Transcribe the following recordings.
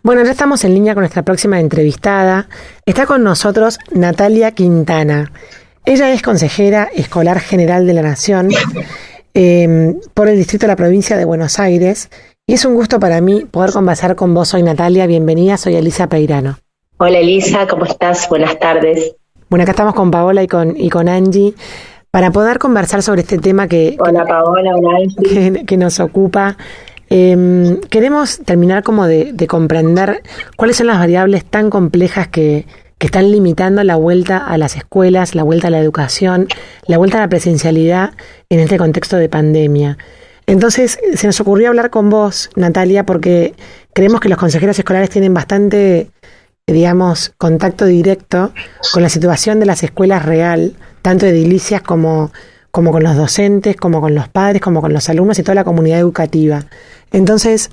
Bueno, ya estamos en línea con nuestra próxima entrevistada. Está con nosotros Natalia Quintana. Ella es consejera escolar general de la Nación por el Distrito de la Provincia de Buenos Aires. Y es un gusto para mí poder conversar con vos hoy, Natalia. Bienvenida, soy Elisa Peirano. Hola Elisa, ¿cómo estás? Buenas tardes. Bueno, acá estamos con Paola y con Angie para poder conversar sobre este tema Hola Paola, hola Angie. que nos ocupa. Queremos terminar como de comprender cuáles son las variables tan complejas que están limitando la vuelta a las escuelas, la vuelta a la educación, la vuelta a la presencialidad en este contexto de pandemia. Entonces, se nos ocurrió hablar con vos, Natalia, porque creemos que los consejeros escolares tienen bastante, digamos, contacto directo con la situación de las escuelas real, tanto edilicias como con los docentes, como con los padres, como con los alumnos y toda la comunidad educativa. Entonces,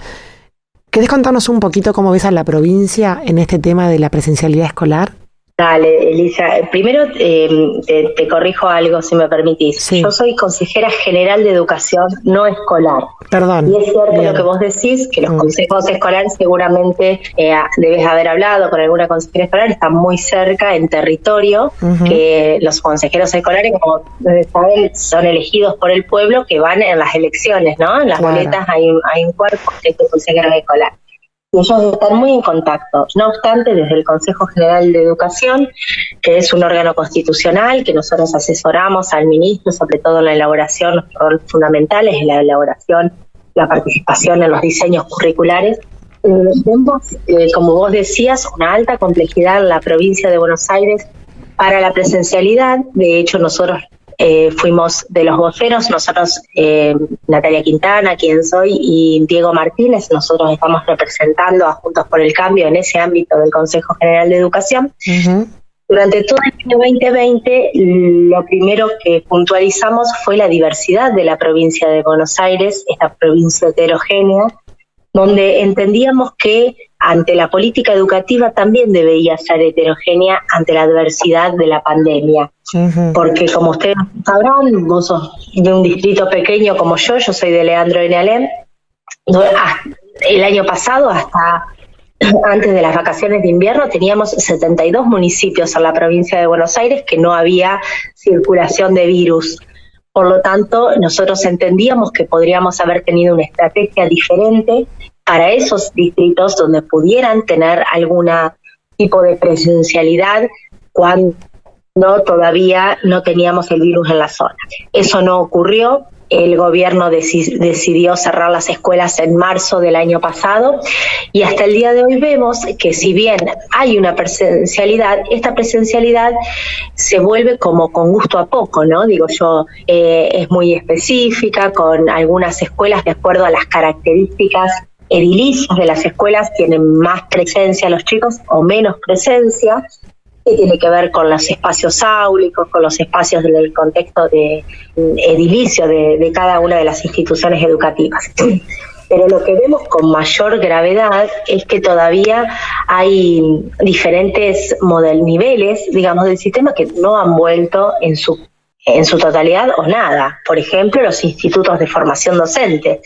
¿querés contarnos un poquito cómo ves a la provincia en este tema de la presencialidad escolar? Dale, Elisa. Primero te corrijo algo, si me permitís. Sí. Yo soy consejera general de educación, no escolar. Perdón. Y es cierto Bien. lo que vos decís, que los consejos escolares seguramente debes haber hablado con alguna consejera escolar, están muy cerca en territorio, que los consejeros escolares, como saben, son elegidos por el pueblo, que van en las elecciones, ¿no? En las boletas hay un cuerpo que es de consejeros escolares. Ellos están muy en contacto. No obstante, desde el Consejo General de Educación, que es un órgano constitucional, que nosotros asesoramos al ministro, sobre todo en la elaboración, los roles fundamentales, en la elaboración, la participación en los diseños curriculares, vemos, como vos decías, una alta complejidad en la provincia de Buenos Aires para la presencialidad. De hecho, nosotros fuimos de los voceros, nosotros, Natalia Quintana, quien soy, y Diego Martínez, nosotros estamos representando a Juntos por el Cambio en ese ámbito del Consejo General de Educación. Durante todo el año 2020, lo primero que puntualizamos fue la diversidad de la provincia de Buenos Aires, esta provincia heterogénea, donde entendíamos que ante la política educativa también debía ser heterogénea ante la adversidad de la pandemia. Porque como ustedes sabrán, vos sos de un distrito pequeño como yo soy de Leandro de Nealem. El año pasado, hasta antes de las vacaciones de invierno, teníamos 72 municipios en la provincia de Buenos Aires que no había circulación de virus. Por lo tanto, nosotros entendíamos que podríamos haber tenido una estrategia diferente para esos distritos donde pudieran tener algún tipo de presencialidad cuando todavía no teníamos el virus en la zona. Eso no ocurrió. El gobierno decidió cerrar las escuelas en marzo del año pasado y hasta el día de hoy vemos que si bien hay una presencialidad, esta presencialidad se vuelve como con gusto a poco, ¿no? Digo yo, es muy específica, con algunas escuelas de acuerdo a las características edilicias de las escuelas tienen más presencia los chicos o menos presencia, que tiene que ver con los espacios áulicos, con los espacios del contexto de edilicio de cada una de las instituciones educativas. Pero lo que vemos con mayor gravedad es que todavía hay diferentes niveles, digamos, del sistema que no han vuelto en su totalidad o nada. Por ejemplo, los institutos de formación docente.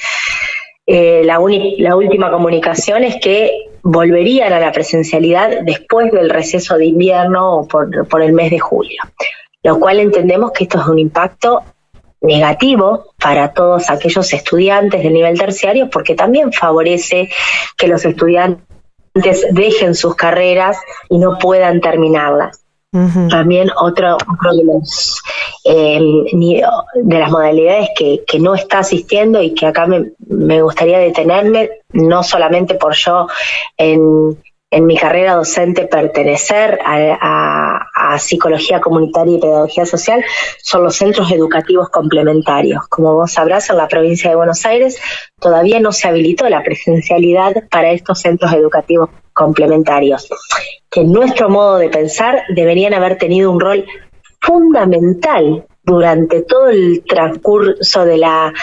La última comunicación es que volverían a la presencialidad después del receso de invierno o por el mes de julio, lo cual entendemos que esto es un impacto negativo para todos aquellos estudiantes de nivel terciario, porque también favorece que los estudiantes dejen sus carreras y no puedan terminarlas. También otro de las modalidades que no está asistiendo y que acá me gustaría detenerme, no solamente por yo en mi carrera docente pertenecer a psicología comunitaria y pedagogía social, son los centros educativos complementarios. Como vos sabrás, en la provincia de Buenos Aires todavía no se habilitó la presencialidad para estos centros educativos complementarios, que en nuestro modo de pensar deberían haber tenido un rol fundamental durante todo el transcurso de la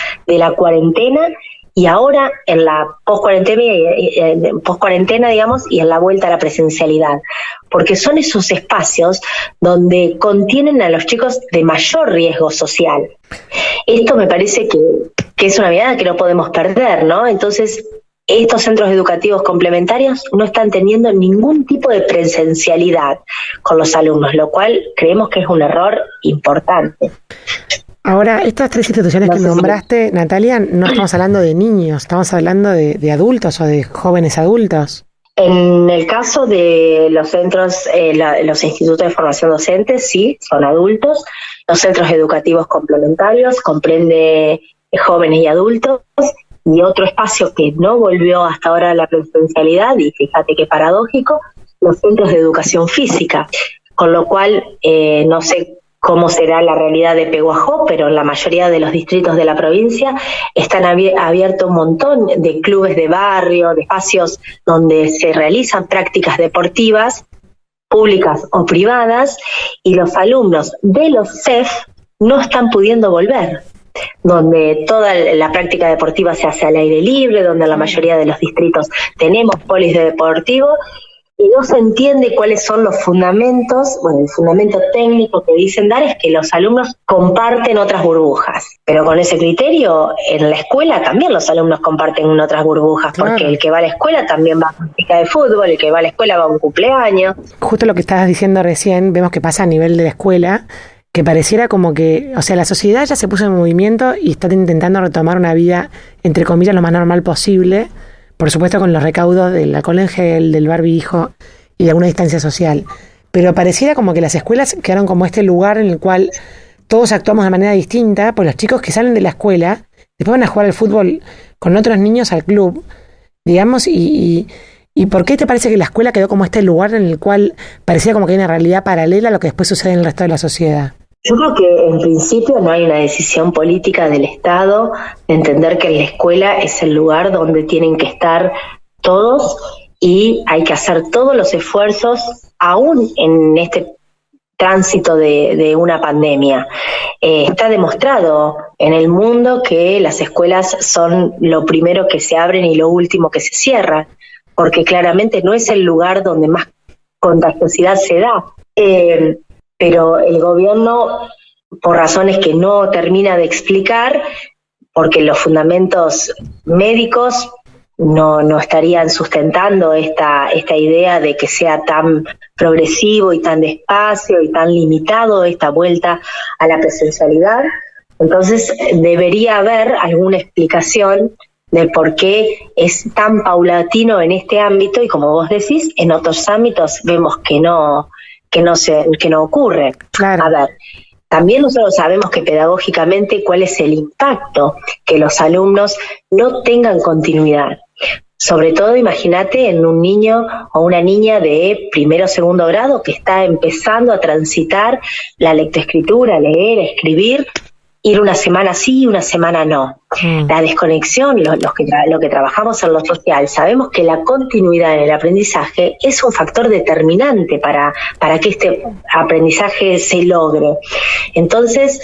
cuarentena y ahora en la poscuarentena, digamos, y en la vuelta a la presencialidad, porque son esos espacios donde contienen a los chicos de mayor riesgo social. Esto me parece que es una mirada que no podemos perder, ¿no? Entonces, estos centros educativos complementarios no están teniendo ningún tipo de presencialidad con los alumnos, lo cual creemos que es un error importante. Ahora, estas 3 instituciones que nombraste, Natalia, no estamos hablando de niños, estamos hablando de adultos o de jóvenes adultos. En el caso de los centros, los institutos de formación docente, sí, son adultos. Los centros educativos complementarios comprende jóvenes y adultos. Y otro espacio que no volvió hasta ahora a la presencialidad, y fíjate qué paradójico, los centros de educación física. Con lo cual, no sé cómo será la realidad de Pehuajó, pero en la mayoría de los distritos de la provincia están abiertos un montón de clubes de barrio, de espacios donde se realizan prácticas deportivas, públicas o privadas, y los alumnos de los CEF no están pudiendo volver, donde toda la práctica deportiva se hace al aire libre, donde en la mayoría de los distritos tenemos polis de deportivo, y no se entiende cuáles son los fundamentos. Bueno, el fundamento técnico que dicen dar es que los alumnos comparten otras burbujas, pero con ese criterio en la escuela también los alumnos comparten otras burbujas, porque claro, el que va a la escuela también va a práctica de fútbol, el que va a la escuela va a un cumpleaños. Justo lo que estabas diciendo recién, vemos que pasa a nivel de la escuela, que pareciera como que, o sea, la sociedad ya se puso en movimiento y está intentando retomar una vida, entre comillas, lo más normal posible, por supuesto con los recaudos del alcohol en gel, del barbijo y de alguna distancia social. Pero pareciera como que las escuelas quedaron como este lugar en el cual todos actuamos de manera distinta, pues los chicos que salen de la escuela después van a jugar al fútbol con otros niños al club, digamos, ¿y por qué te parece que la escuela quedó como este lugar en el cual parecía como que hay una realidad paralela a lo que después sucede en el resto de la sociedad? Yo creo que en principio no hay una decisión política del Estado de entender que la escuela es el lugar donde tienen que estar todos y hay que hacer todos los esfuerzos, aún en este tránsito de una pandemia. Está demostrado en el mundo que las escuelas son lo primero que se abren y lo último que se cierra, porque claramente no es el lugar donde más contagiosidad se da. Pero el gobierno, por razones que no termina de explicar, porque los fundamentos médicos no estarían sustentando esta idea de que sea tan progresivo y tan despacio y tan limitado esta vuelta a la presencialidad, entonces debería haber alguna explicación de por qué es tan paulatino en este ámbito y, como vos decís, en otros ámbitos vemos que no ocurre. Claro. A ver, también nosotros sabemos que pedagógicamente cuál es el impacto que los alumnos no tengan continuidad. Sobre todo, imagínate en un niño o una niña de primero o segundo grado que está empezando a transitar la lectoescritura, leer, escribir, ir una semana sí y una semana no. La desconexión, lo que trabajamos en lo social, sabemos que la continuidad en el aprendizaje es un factor determinante para que este aprendizaje se logre. Entonces,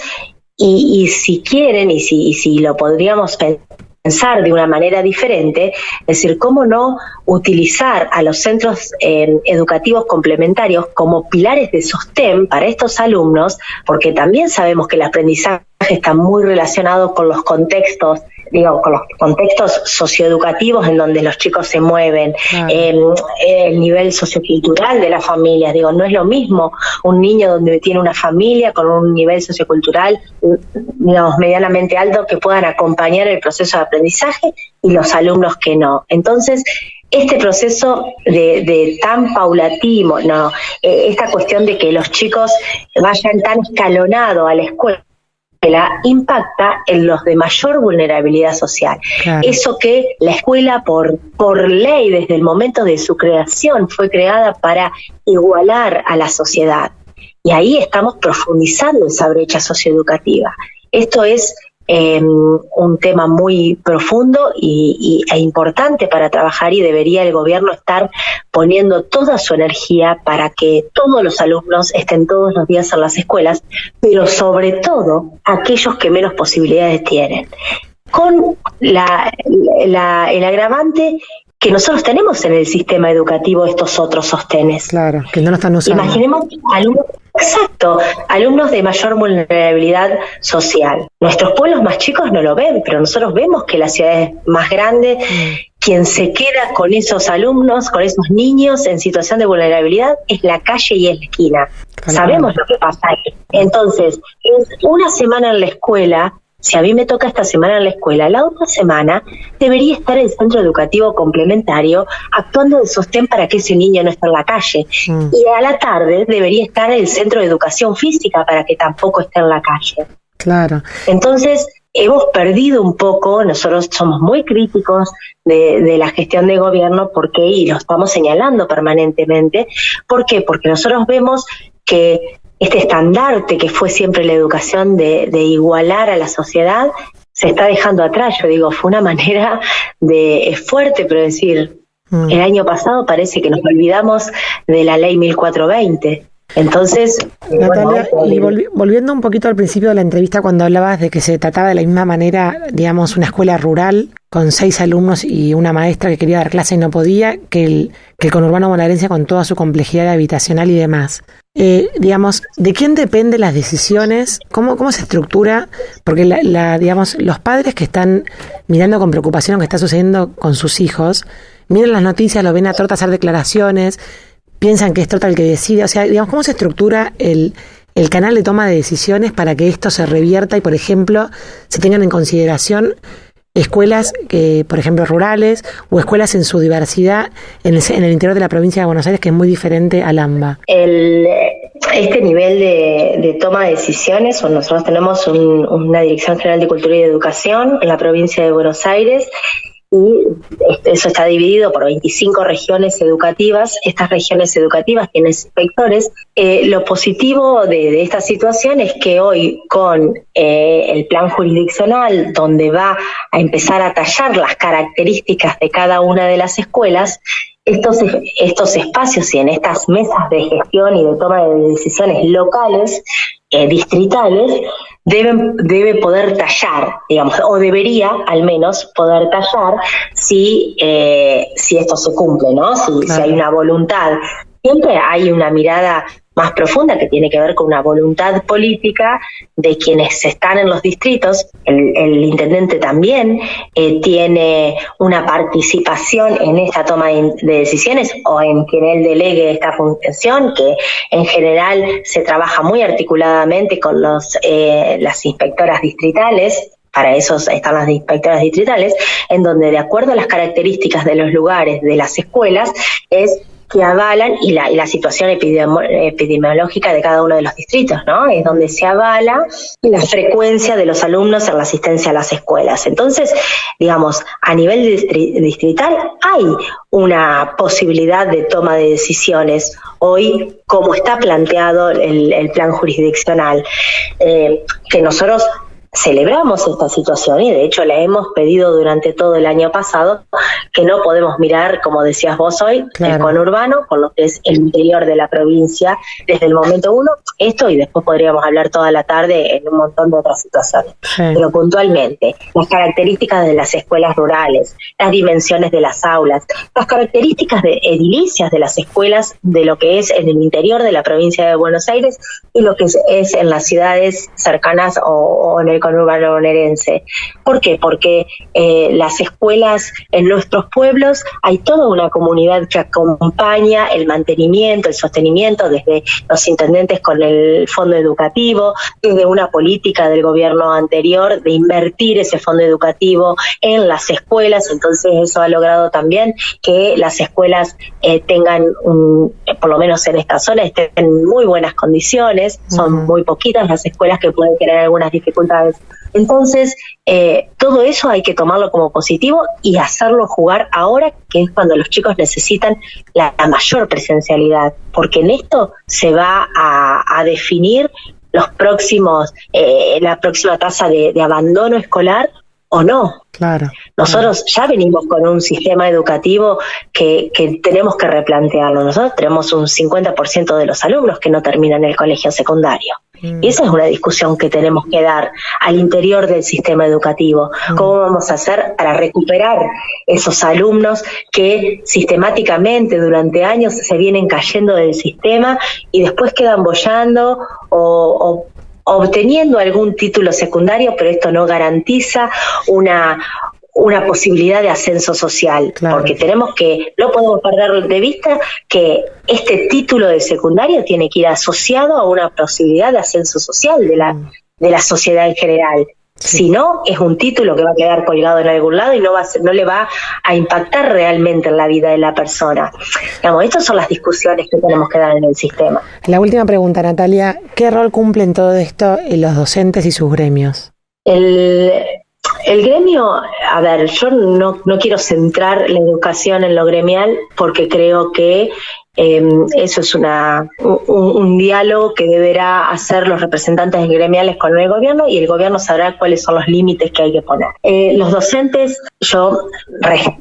y si quieren, y si lo podríamos pensar de una manera diferente, es decir, cómo no utilizar a los centros educativos complementarios como pilares de sostén para estos alumnos, porque también sabemos que el aprendizaje está muy relacionado con los contextos, con los contextos socioeducativos en donde los chicos se mueven, el nivel sociocultural de las familias. No es lo mismo un niño donde tiene una familia con un nivel sociocultural, medianamente alto, que puedan acompañar el proceso de aprendizaje, y los alumnos que no. Entonces, este proceso de tan paulatino, esta cuestión de que los chicos vayan tan escalonados a la escuela, impacta en los de mayor vulnerabilidad social. Claro. Eso que la escuela por ley desde el momento de su creación fue creada para igualar a la sociedad. Y ahí estamos profundizando esa brecha socioeducativa. Esto es un tema muy profundo e importante para trabajar, y debería el gobierno estar poniendo toda su energía para que todos los alumnos estén todos los días en las escuelas, pero sobre todo aquellos que menos posibilidades tienen, con el agravante que nosotros tenemos en el sistema educativo estos otros sostenes. Claro, que no lo están usando. Imaginemos alumnos de mayor vulnerabilidad social. Nuestros pueblos más chicos no lo ven, pero nosotros vemos que las ciudades más grandes, quien se queda con esos alumnos, con esos niños en situación de vulnerabilidad, es la calle y es la esquina. Claro. Sabemos lo que pasa ahí. Entonces, es una semana en la escuela. Si a mí me toca esta semana en la escuela, la otra semana debería estar el centro educativo complementario actuando de sostén para que ese niño no esté en la calle. Y a la tarde debería estar el centro de educación física para que tampoco esté en la calle. Claro. Entonces, hemos perdido un poco, nosotros somos muy críticos de la gestión de gobierno, porque, y lo estamos señalando permanentemente, ¿por qué? Porque nosotros vemos que este estandarte que fue siempre la educación de igualar a la sociedad se está dejando atrás. Yo digo, fue una manera es fuerte, pero decir, el año pasado parece que nos olvidamos de la ley 1420. Entonces, Natalia, y volviendo un poquito al principio de la entrevista, cuando hablabas de que se trataba de la misma manera, digamos, una escuela rural con 6 alumnos y una maestra que quería dar clase y no podía, que el conurbano bonaerense con toda su complejidad habitacional y demás. Digamos, ¿de quién dependen las decisiones? ¿Cómo se estructura? Porque digamos, los padres que están mirando con preocupación lo que está sucediendo con sus hijos, miran las noticias, lo ven a Trota hacer declaraciones, piensan que es Trota el que decide. O sea, digamos, ¿cómo se estructura el canal de toma de decisiones para que esto se revierta y, por ejemplo, se tengan en consideración escuelas que, por ejemplo, rurales o escuelas en su diversidad en el interior de la provincia de Buenos Aires, que es muy diferente al AMBA? Este nivel de toma de decisiones, nosotros tenemos una Dirección General de Cultura y Educación en la provincia de Buenos Aires, y eso está dividido por 25 regiones educativas. Estas regiones educativas tienen inspectores. Lo positivo de esta situación es que hoy, con el plan jurisdiccional, donde va a empezar a tallar las características de cada una de las escuelas, estos espacios y en estas mesas de gestión y de toma de decisiones locales, distritales, debe poder tallar, digamos, o debería al menos poder tallar si esto se cumple, ¿no? Si hay una voluntad. Siempre hay una mirada más profunda que tiene que ver con una voluntad política de quienes están en los distritos. El intendente también tiene una participación en esta toma de decisiones, o en quien él delegue esta función, que en general se trabaja muy articuladamente con las inspectoras distritales. Para eso están las inspectoras distritales, en donde, de acuerdo a las características de los lugares, de las escuelas, es que avalan, y la situación epidemiológica de cada uno de los distritos, ¿no? Es donde se avala la frecuencia de los alumnos en la asistencia a las escuelas. Entonces, digamos, a nivel distrital hay una posibilidad de toma de decisiones hoy, como está planteado el plan jurisdiccional, que nosotros celebramos esta situación, y de hecho la hemos pedido durante todo el año pasado, que no podemos mirar, como decías vos hoy, el conurbano con lo que es el interior de la provincia desde el momento uno, esto, y después podríamos hablar toda la tarde en un montón de otras situaciones. Pero puntualmente, las características de las escuelas rurales, las dimensiones de las aulas, las características edilicias de las escuelas, de lo que es en el interior de la provincia de Buenos Aires y lo que es en las ciudades cercanas o en el conurbano bonaerense. ¿Por qué? Porque las escuelas en nuestros pueblos, hay toda una comunidad que acompaña el mantenimiento, el sostenimiento, desde los intendentes con el fondo educativo, desde una política del gobierno anterior de invertir ese fondo educativo en las escuelas. Entonces eso ha logrado también que las escuelas tengan, por lo menos en esta zona, estén en muy buenas condiciones. Son muy poquitas las escuelas que pueden tener algunas dificultades. Entonces, todo eso hay que tomarlo como positivo y hacerlo jugar ahora, que es cuando los chicos necesitan la mayor presencialidad, porque en esto se va a definir la próxima tasa de abandono escolar o no. Claro. Nosotros ya venimos con un sistema educativo que tenemos que replantearlo. Nosotros tenemos un 50% de los alumnos que no terminan el colegio secundario. Y esa es una discusión que tenemos que dar al interior del sistema educativo. ¿Cómo vamos a hacer para recuperar esos alumnos que sistemáticamente durante años se vienen cayendo del sistema y después quedan boyando o obteniendo algún título secundario, pero esto no garantiza una posibilidad de ascenso social, claro. Porque no podemos perder de vista que este título de secundario tiene que ir asociado a una posibilidad de ascenso social de la sociedad en general. Sí. Si no, es un título que va a quedar colgado en algún lado y no le va a impactar realmente en la vida de la persona. Digamos, estas son las discusiones que tenemos que dar en el sistema. La última pregunta, Natalia, ¿qué rol cumplen todo esto los docentes y sus gremios? El gremio, a ver, yo no quiero centrar la educación en lo gremial porque creo que eso es un diálogo que deberá hacer los representantes gremiales con el gobierno y el gobierno sabrá cuáles son los límites que hay que poner. Los docentes, yo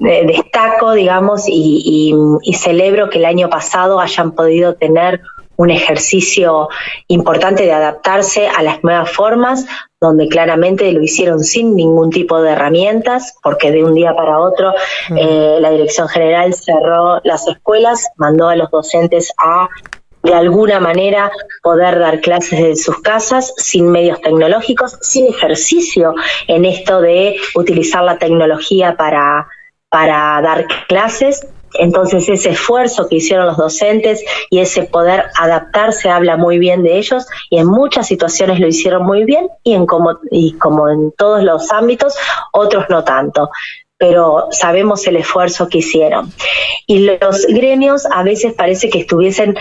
destaco, digamos, y celebro que el año pasado hayan podido tener un ejercicio importante de adaptarse a las nuevas formas, donde claramente lo hicieron sin ningún tipo de herramientas, porque de un día para otro la Dirección General cerró las escuelas, mandó a los docentes a, de alguna manera, poder dar clases desde sus casas, sin medios tecnológicos, sin ejercicio en esto de utilizar la tecnología para dar clases. Entonces ese esfuerzo que hicieron los docentes y ese poder adaptarse habla muy bien de ellos y en muchas situaciones lo hicieron muy bien y como en todos los ámbitos, otros no tanto. Pero sabemos el esfuerzo que hicieron. Y los gremios a veces parece que estuviesen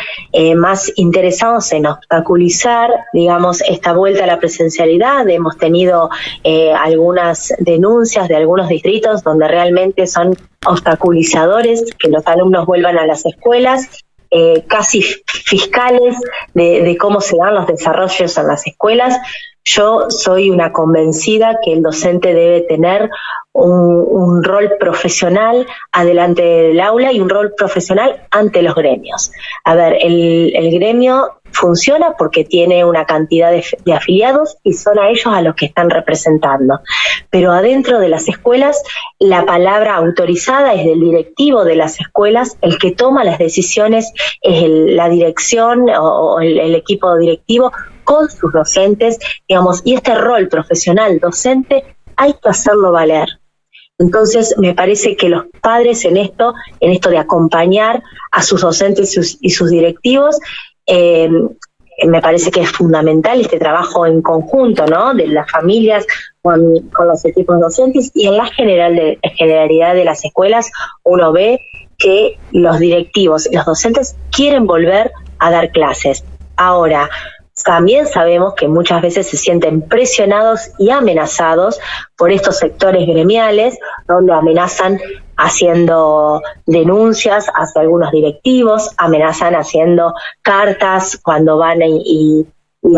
más interesados en obstaculizar, digamos, esta vuelta a la presencialidad. Hemos tenido algunas denuncias de algunos distritos donde realmente son obstaculizadores que los alumnos vuelvan a las escuelas, casi fiscales de cómo se dan los desarrollos en las escuelas. Yo soy una convencida que el docente debe tener un rol profesional adelante del aula y un rol profesional ante los gremios. A ver, el gremio funciona porque tiene una cantidad de afiliados y son a ellos a los que están representando. Pero adentro de las escuelas, la palabra autorizada es del directivo de las escuelas, el que toma las decisiones es la dirección o el equipo directivo con sus docentes, digamos, y este rol profesional docente hay que hacerlo valer. Entonces, me parece que los padres en esto de acompañar a sus docentes y sus directivos, me parece que es fundamental este trabajo en conjunto, ¿no? De las familias con los equipos docentes y en la generalidad de las escuelas uno ve que los directivos y los docentes quieren volver a dar clases. Ahora, también sabemos que muchas veces se sienten presionados y amenazados por estos sectores gremiales, donde amenazan haciendo denuncias hacia algunos directivos, amenazan haciendo cartas cuando van y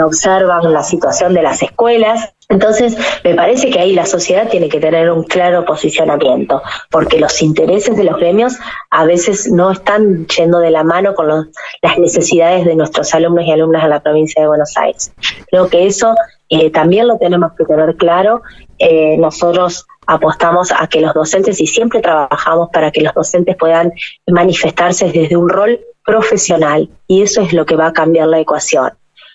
observan la situación de las escuelas. Entonces, me parece que ahí la sociedad tiene que tener un claro posicionamiento, porque los intereses de los gremios a veces no están yendo de la mano con las necesidades de nuestros alumnos y alumnas en la provincia de Buenos Aires. Creo que eso también lo tenemos que tener claro. Nosotros apostamos a que los docentes, y siempre trabajamos para que los docentes puedan manifestarse desde un rol profesional, y eso es lo que va a cambiar la ecuación.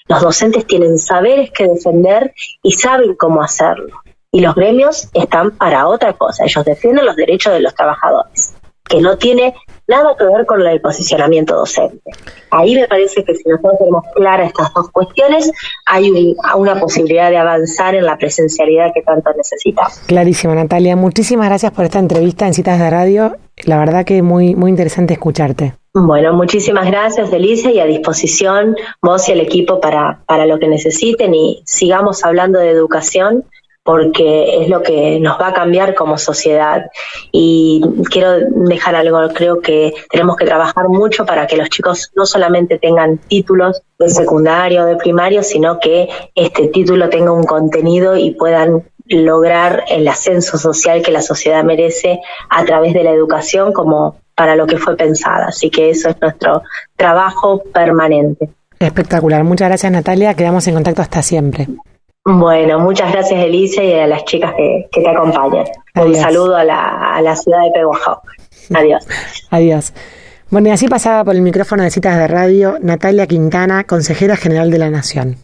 Los docentes tienen saberes que defender y saben cómo hacerlo. Y los gremios están para otra cosa. Ellos defienden los derechos de los trabajadores, que no tiene nada que ver con el posicionamiento docente. Ahí me parece que si nosotros tenemos claras estas dos cuestiones, hay una posibilidad de avanzar en la presencialidad que tanto necesitamos. Clarísimo, Natalia. Muchísimas gracias por esta entrevista en Citas de Radio. La verdad que muy, muy interesante escucharte. Bueno, muchísimas gracias, Delicia, y a disposición vos y el equipo para lo que necesiten, y sigamos hablando de educación porque es lo que nos va a cambiar como sociedad. Y quiero dejar algo, creo que tenemos que trabajar mucho para que los chicos no solamente tengan títulos de secundario o de primario, sino que este título tenga un contenido y puedan lograr el ascenso social que la sociedad merece a través de la educación como para lo que fue pensada. Así que eso es nuestro trabajo permanente. Espectacular. Muchas gracias, Natalia. Quedamos en contacto hasta siempre. Bueno, muchas gracias, Elise, y a las chicas que te acompañan. Adiós. Un saludo a la ciudad de Pehuajó. Adiós. Adiós. Bueno, y así pasaba por el micrófono de Citas de Radio Natalia Quintana, consejera general de la Nación.